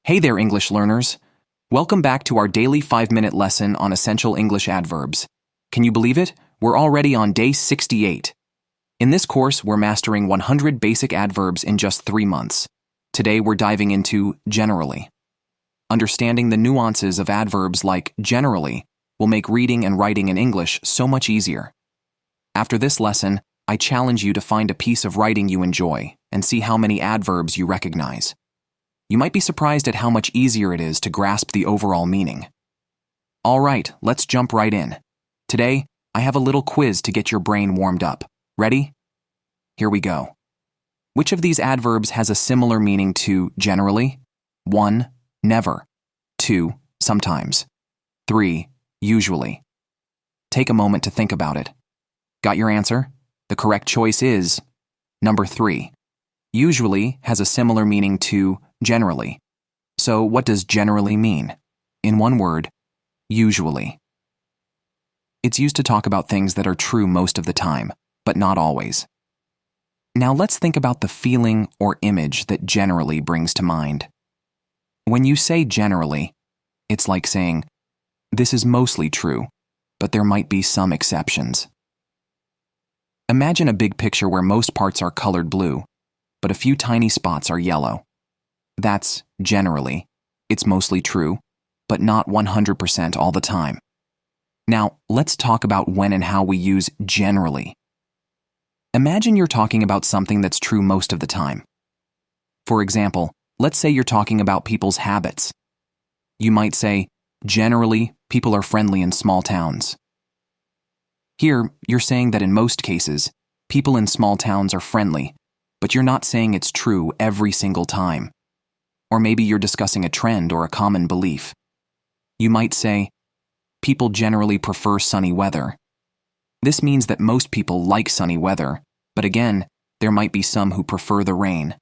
Hey there, English learners. Welcome back to our daily 5-minute lesson on essential English adverbs. Can you believe it? We're already on day 68. In this course, we're mastering 100 basic adverbs in just 3 months. Today, we're diving into generally. Understanding the nuances of adverbs like generally will make reading and writing in English so much easier. After this lesson, I challenge you to find a piece of writing you enjoy and see how many adverbs you recognize. You might be surprised at how much easier it is to grasp the overall meaning. All right, let's jump right in. Today, I have a little quiz to get your brain warmed up. Ready? Here we go. Which of these adverbs has a similar meaning to generally? 1. Never. 2. Sometimes. 3. Usually. Take a moment to think about it. Got your answer? The correct choice is number 3. Usually has a similar meaning to generally. So what does generally mean? In one word, usually. It's used to talk about things that are true most of the time, but not always. Now let's think about the feeling or image that generally brings to mind. When you say generally, it's like saying, this is mostly true, but there might be some exceptions. Imagine a big picture where most parts are colored blue, but a few tiny spots are yellow. That's generally. It's mostly true, but not 100% all the time. Now, let's talk about when and how we use generally. Imagine you're talking about something that's true most of the time. For example, let's say you're talking about people's habits. You might say, generally, people are friendly in small towns. Here, you're saying that in most cases, people in small towns are friendly, but you're not saying it's true every single time. Or maybe you're discussing a trend or a common belief. You might say, people generally prefer sunny weather. This means that most people like sunny weather, but again, there might be some who prefer the rain.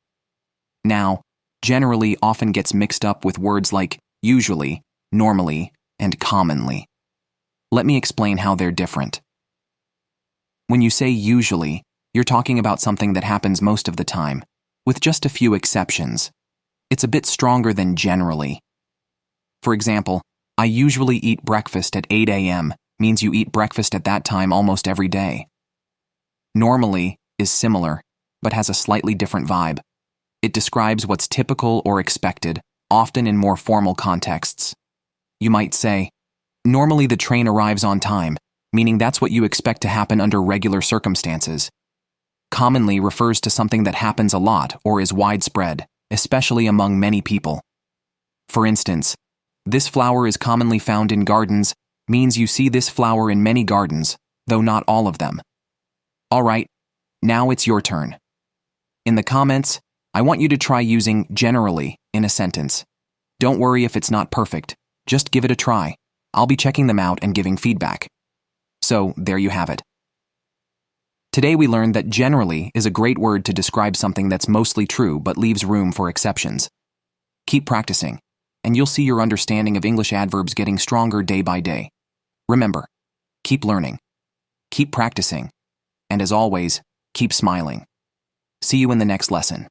Now, generally often gets mixed up with words like usually, normally, and commonly. Let me explain how they're different. When you say usually, you're talking about something that happens most of the time, with just a few exceptions. It's a bit stronger than generally. For example, I usually eat breakfast at 8 a.m. means you eat breakfast at that time almost every day. Normally is similar, but has a slightly different vibe. It describes what's typical or expected, often in more formal contexts. You might say, normally the train arrives on time, meaning that's what you expect to happen under regular circumstances. Commonly refers to something that happens a lot or is widespread, especially among many people. For instance, this flower is commonly found in gardens means you see this flower in many gardens, though not all of them. All right, now it's your turn. In the comments, I want you to try using generally in a sentence. Don't worry if it's not perfect, just give it a try. I'll be checking them out and giving feedback. So, there you have it. Today we learned that generally is a great word to describe something that's mostly true but leaves room for exceptions. Keep practicing, and you'll see your understanding of English adverbs getting stronger day by day. Remember, keep learning, keep practicing, and as always, keep smiling. See you in the next lesson.